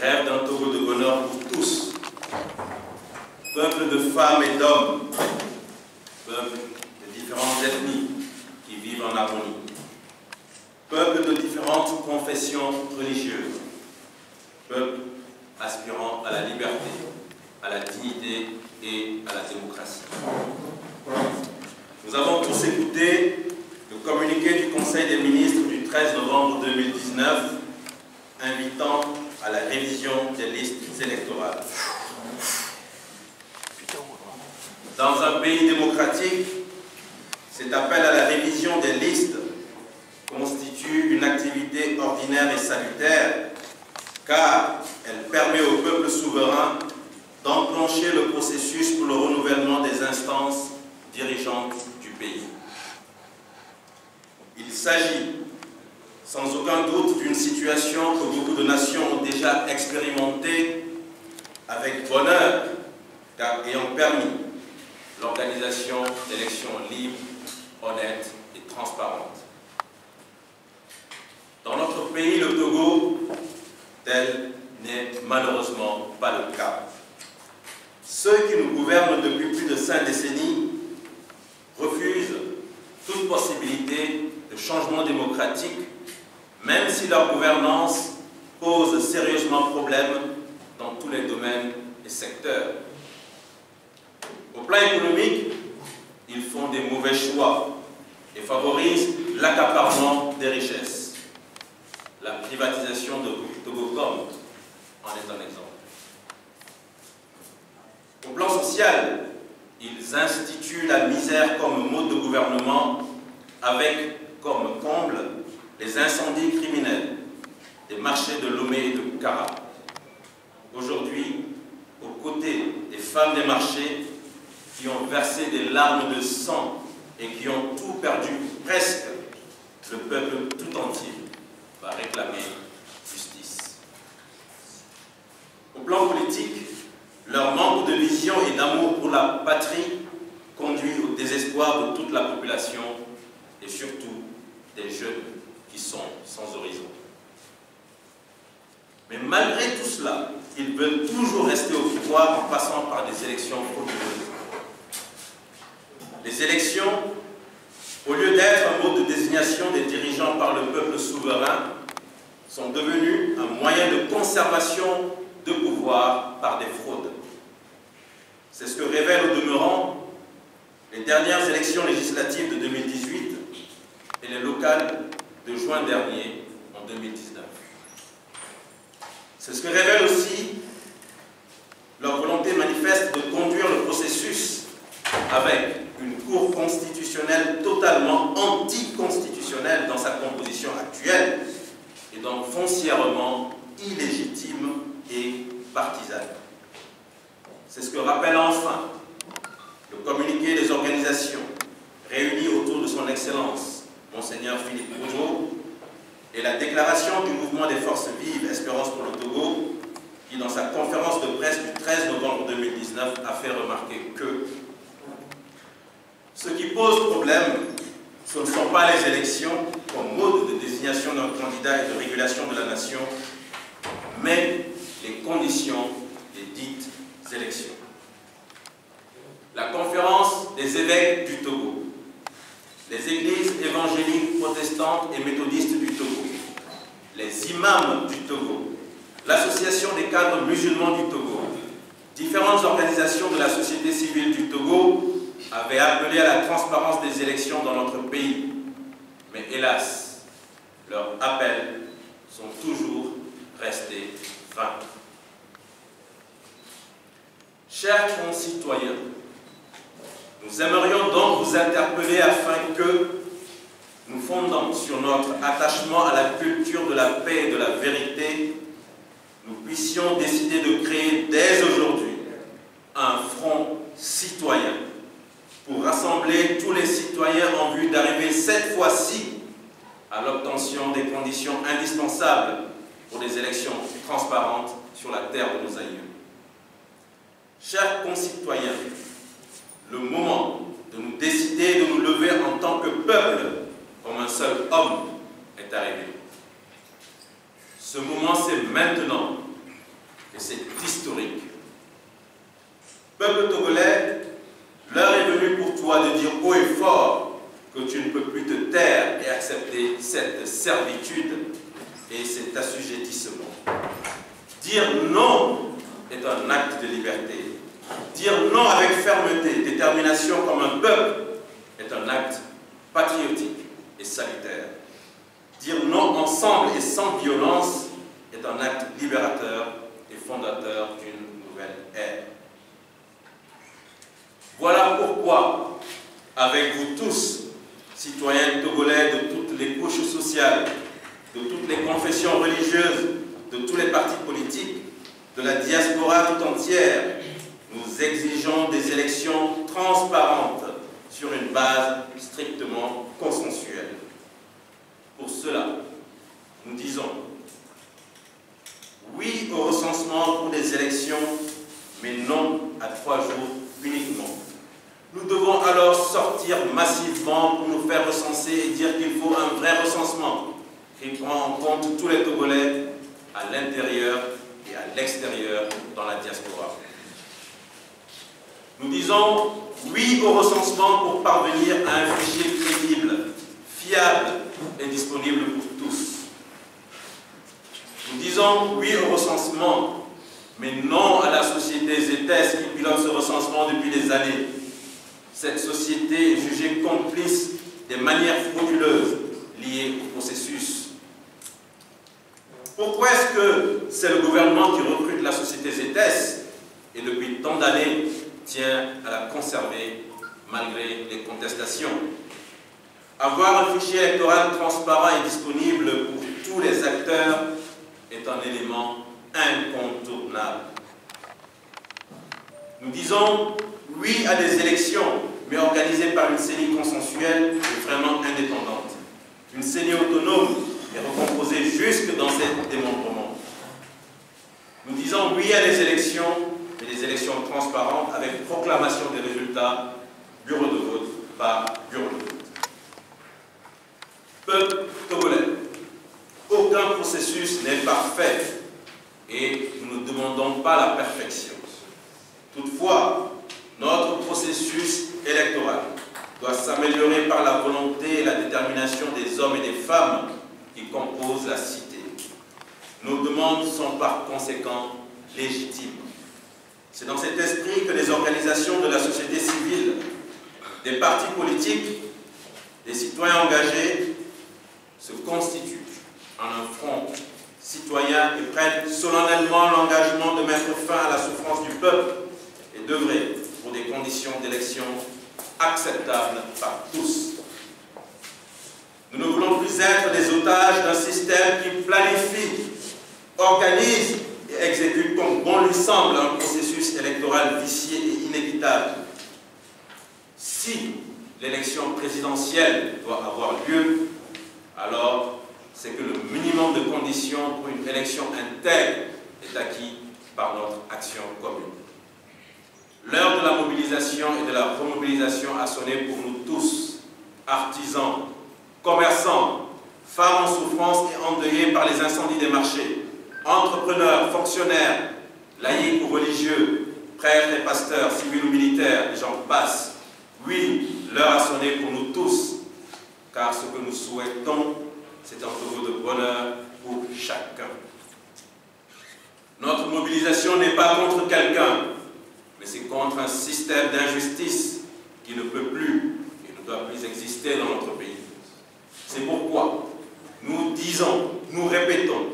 rêve d'un Togo de bonheur pour tous, peuple de femmes et d'hommes, peuple de différentes ethnies qui vivent en harmonie, peuple de différentes confessions religieuses, peuple aspirant à la liberté, à la dignité et à la démocratie. Nous avons tous écouté le communiqué du Conseil des ministres du 13 novembre 2019 invitant à la révision des listes électorales. Dans un pays démocratique, cet appel à la révision des listes constitue une activité ordinaire et salutaire car elle permet au peuple souverain d'enclencher le processus pour le renouvellement des instances dirigeantes du pays. Il s'agit sans aucun doute d'une situation que beaucoup de nations ont déjà expérimentée avec bonheur, car ayant permis l'organisation d'élections libres, honnêtes et transparentes. Dans notre pays, le Togo, tel n'est malheureusement pas le cas. Ceux qui nous gouvernent depuis plus de 5 décennies refusent toute possibilité de changement démocratique, même si leur gouvernance pose sérieusement problème dans tous les domaines et secteurs. Au plan économique, ils font des mauvais choix et favorisent l'accaparement des richesses. La privatisation de Togocom en est un exemple. Au plan social, ils instituent la misère comme mode de gouvernement avec comme comble les incendies criminels des marchés de Lomé et de Kara. Aujourd'hui, aux côtés des femmes des marchés qui ont versé des larmes de sang et qui ont tout perdu, presque, le peuple tout entier va réclamer justice. Au plan politique, leur manque de vision et d'amour pour la patrie conduit au désespoir de toute la population et surtout des jeunes qui sont sans horizon. Mais malgré tout cela, ils veulent toujours rester au pouvoir en passant par des élections frauduleuses. Les élections, au lieu d'être un mode de désignation des dirigeants par le peuple souverain, sont devenues un moyen de conservation de pouvoir par des fraudes. C'est ce que révèlent au demeurant les dernières élections législatives de 2018 et les locales de juin dernier en 2019. C'est ce que révèle aussi leur volonté manifeste de conduire le processus avec une Cour constitutionnelle totalement anticonstitutionnelle dans sa composition actuelle et donc foncièrement illégitime et partisane. C'est ce que rappelle enfin le communiqué des organisations réunies autour de son Excellence, Monseigneur Philippe Rougeau, et la déclaration du mouvement des forces vives Espérance pour le Togo, qui dans sa conférence de presse du 13 novembre 2019 a fait remarquer que ce qui pose problème, ce ne sont pas les élections comme mode de désignation d'un candidat et de régulation de la nation, mais les conditions des dites élections. La conférence des évêques du Togo, les églises évangéliques protestantes et méthodistes du Togo, les imams du Togo, l'association des cadres musulmans du Togo, différentes organisations de la société civile du Togo avaient appelé à la transparence des élections dans notre pays. Mais hélas, leurs appels sont toujours restés vains. Chers concitoyens, nous aimerions donc vous interpeller afin que, nous fondant sur notre attachement à la culture de la paix et de la vérité, nous puissions décider de créer dès aujourd'hui un front citoyen pour rassembler tous les citoyens en vue d'arriver cette fois-ci à l'obtention des conditions indispensables pour des élections transparentes sur la terre de nos aïeux. Chers concitoyens, le moment de nous décider de nous lever en tant que peuple, comme un seul homme, est arrivé. Ce moment, c'est maintenant, et c'est historique. Peuple togolais, l'heure est venue pour toi de dire haut et fort que tu ne peux plus te taire et accepter cette servitude et cet assujettissement. Dire non est un acte de liberté. Dire non avec fermeté, détermination comme un peuple est un acte patriotique et salutaire. Dire non ensemble et sans violence est un acte libérateur et fondateur d'une nouvelle ère. Voilà pourquoi, avec vous tous, citoyens togolais de toutes les couches sociales, de toutes les confessions religieuses, de tous les partis politiques, de la diaspora tout entière, nous exigeons des élections transparentes sur une base strictement consensuelle. Pour cela, nous disons oui au recensement pour des élections, mais non à 3 jours uniquement. Nous devons alors sortir massivement pour nous faire recenser et dire qu'il faut un vrai recensement qui prend en compte tous les Togolais à l'intérieur et à l'extérieur dans la diaspora. Nous disons oui au recensement pour parvenir à un fichier crédible, fiable et disponible pour tous. Nous disons oui au recensement, mais non à la société ZETES qui pilote ce recensement depuis des années. Cette société est jugée complice des manières frauduleuses liées au processus. Pourquoi est-ce que c'est le gouvernement qui recrute la société ZETES et depuis tant d'années tient à la conserver malgré les contestations? Avoir un fichier électoral transparent et disponible pour tous les acteurs est un élément incontournable. Nous disons oui à des élections, mais organisées par une CENI consensuelle et vraiment indépendante. Une CENI autonome et recomposée jusque dans ses démembrements. Nous disons oui à des élections, mais des élections transparentes avec proclamation des résultats, bureau de vote par bureau de vote. Peuple togolais, aucun processus n'est parfait et nous ne demandons pas la perfection. Toutefois, notre processus électoral doit s'améliorer par la volonté et la détermination des hommes et des femmes qui composent la cité. Nos demandes sont par conséquent légitimes. C'est dans cet esprit que les organisations de la société civile, des partis politiques, des citoyens engagés se constituent en un front citoyen et prennent solennellement l'engagement de mettre fin à la souffrance du peuple et d'œuvrer pour des conditions d'élection acceptables par tous. Nous ne voulons plus être des otages d'un système qui planifie, organise et exécute comme bon lui semble un processus électoral vicié et inéquitable. Si l'élection présidentielle doit avoir lieu, alors c'est que le minimum de conditions pour une élection intègre est acquis par notre action commune. L'heure de la mobilisation et de la remobilisation a sonné pour nous tous, artisans, commerçants, femmes en souffrance et endeuillées par les incendies des marchés, entrepreneurs, fonctionnaires, laïcs ou religieux, prêtres et pasteurs, civils ou militaires, et j'en passe. Oui, l'heure a sonné pour nous tous, car ce que nous souhaitons, c'est un Togo de bonheur pour chacun. Notre mobilisation n'est pas contre quelqu'un, mais c'est contre un système d'injustice qui ne peut plus et ne doit plus exister dans notre pays. C'est pourquoi nous disons, nous répétons,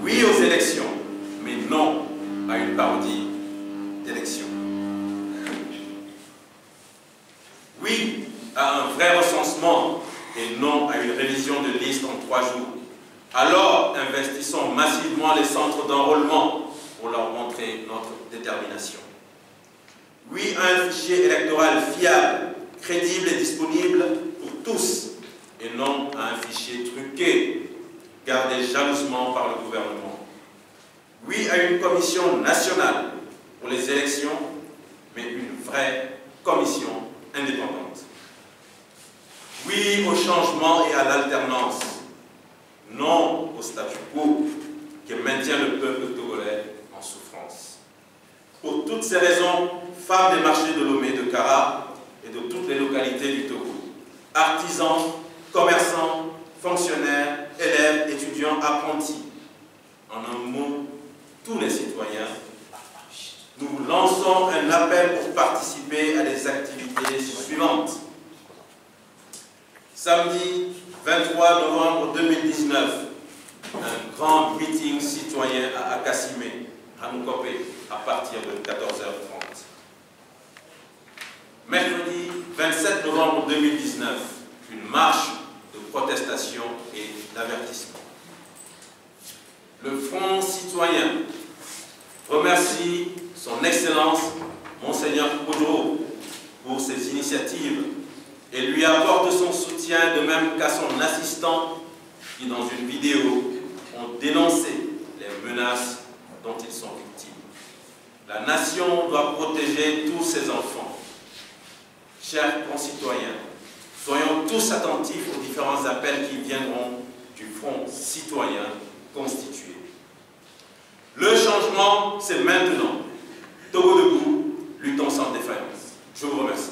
oui aux élections, mais non à une parodie d'élections. Oui à un vrai recensement et non à une révision de liste en 3 jours. Alors, investissons massivement les centres d'enrôlement pour leur montrer notre détermination. Oui à un fichier électoral fiable, crédible et disponible pour tous, et non à un fichier truqué, gardé jalousement par le gouvernement. Oui à une commission nationale pour les élections, mais une vraie commission indépendante. Oui au changement et à l'alternance, non au statu quo qui maintient le peuple togolais en souffrance. Pour toutes ces raisons, femmes des marchés de Lomé, de Kara et de toutes les localités du Togo, artisans, commerçants, fonctionnaires, élèves, étudiants, apprentis, en un mot, tous les citoyens, nous lançons un appel pour participer à des activités suivantes. Samedi 23 novembre 2019, un grand meeting citoyen à Akassimé, à Moukopé, à partir de 14h30. Mercredi 27 novembre 2019, une marche de protestation et d'avertissement. Le Front citoyen remercie son Excellence Monseigneur Koudro pour ses initiatives et lui apporte son soutien, de même qu'à son assistant qui, dans une vidéo, ont dénoncé les menaces dont ils sont victimes. La nation doit protéger tous ses enfants. Chers concitoyens, soyons tous attentifs aux différents appels qui viendront du Front citoyen constitué. Le changement, c'est maintenant. Togo debout, luttons sans défaillance. Je vous remercie.